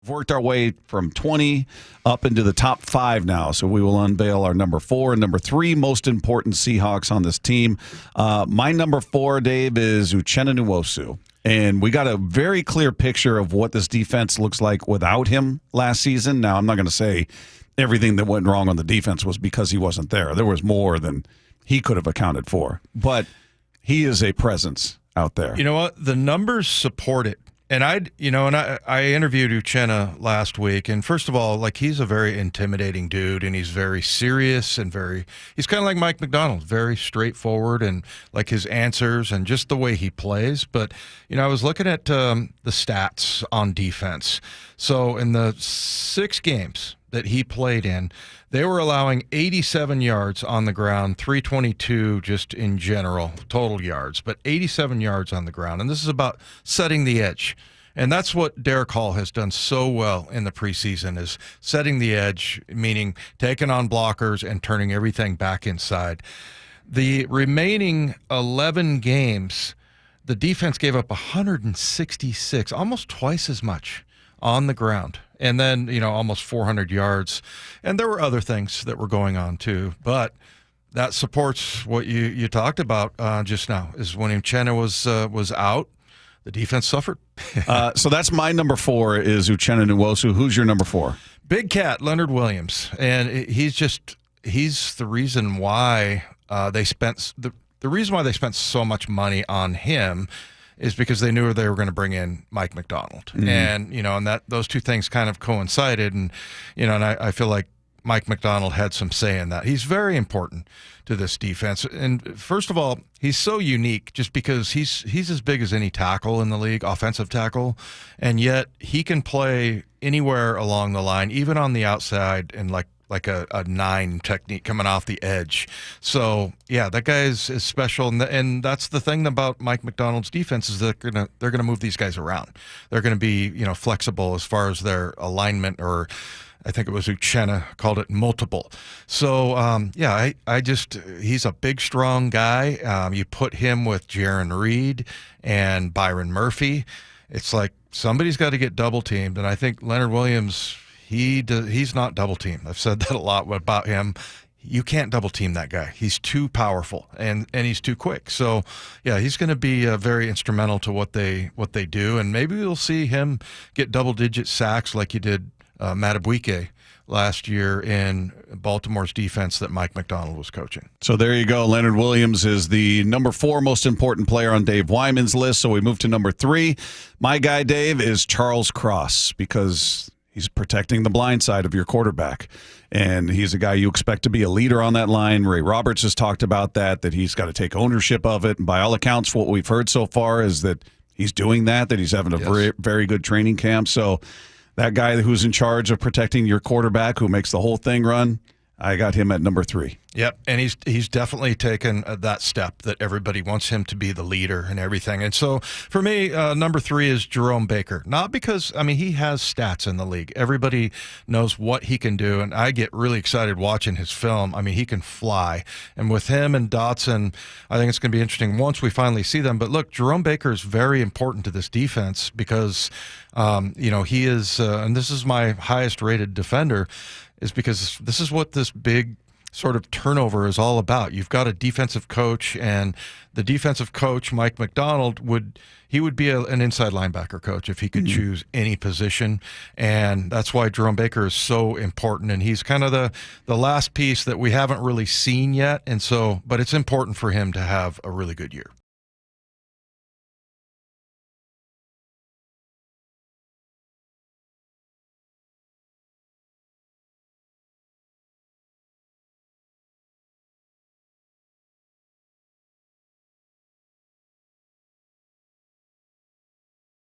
We've worked our way from 20 up into the top 5 now, so we will unveil our number 4 and number 3 most important Seahawks on this team. My number 4, Dave, is Uchenna Nwosu. And we got a very clear picture of what this defense looks like without him last season. Now, I'm not going to say everything that went wrong on the defense was because he wasn't there. There was more than he could have accounted for. But he is a presence out there. You know what? The numbers support it. And I interviewed Uchenna last week, and first of all, like, he's a very intimidating dude, and he's very serious and he's kind of like Mike Macdonald, very straightforward, and like his answers and just the way he plays. But, I was looking at the stats on defense. So in the 6 games that he played in, they were allowing 87 yards on the ground, 322 just in general, total yards, but 87 yards on the ground. And this is about setting the edge. And that's what Derek Hall has done so well in the preseason, is setting the edge, meaning taking on blockers and turning everything back inside. The remaining 11 games, the defense gave up 166, almost twice as much on the ground. And then, almost 400 yards. And there were other things that were going on too. But that supports what you talked about just now, is when Uchenna was out, the defense suffered. So that's my number 4 is Uchenna Nwosu. Who's your number 4? Big cat, Leonard Williams. And he's the reason why they spent the reason why they spent so much money on him is because they knew they were going to bring in Mike Macdonald. Mm-hmm. And, and that those two things kind of coincided. And, and I feel like Mike Macdonald had some say in that. He's very important to this defense. And first of all, he's so unique just because he's as big as any tackle in the league, offensive tackle, and yet he can play anywhere along the line, even on the outside, and like a 9 technique coming off the edge. So, yeah, that guy is special. And that's the thing about Mike Macdonald's defense, is they're gonna move these guys around. They're going to be, flexible as far as their alignment, or I think it was Uchenna called it multiple. So, he's a big, strong guy. You put him with Jaron Reed and Byron Murphy, it's like somebody's got to get double teamed. And I think Leonard Williams, he's not double teamed. I've said that a lot about him. You can't double team that guy. He's too powerful and he's too quick. So, yeah, he's going to be very instrumental to what they do. And maybe we'll see him get double-digit sacks like he did Madubuike last year in Baltimore's defense that Mike Macdonald was coaching. So there you go. Leonard Williams is the number 4 most important player on Dave Wyman's list. So we move to number 3. My guy, Dave, is Charles Cross, because he's protecting the blind side of your quarterback, and he's a guy you expect to be a leader on that line. Ray Roberts has talked about that he's got to take ownership of it. And by all accounts, what we've heard so far is that he's doing that he's having a very, very good training camp. So that guy who's in charge of protecting your quarterback, who makes the whole thing run, I got him at number 3. Yep, and he's definitely taken that step that everybody wants him to be the leader and everything. And so for me, number 3 is Jerome Baker. Not because, he has stats in the league. Everybody knows what he can do, and I get really excited watching his film. He can fly. And with him and Dotson, I think it's going to be interesting once we finally see them. But look, Jerome Baker is very important to this defense because, he is, and this is my highest rated defender, is because this is what this big sort of turnover is all about. You've got a defensive coach, and the defensive coach, Mike Macdonald, would be an inside linebacker coach if he could choose any position. And that's why Jerome Baker is so important. And he's kind of the last piece that we haven't really seen yet. And so, but it's important for him to have a really good year.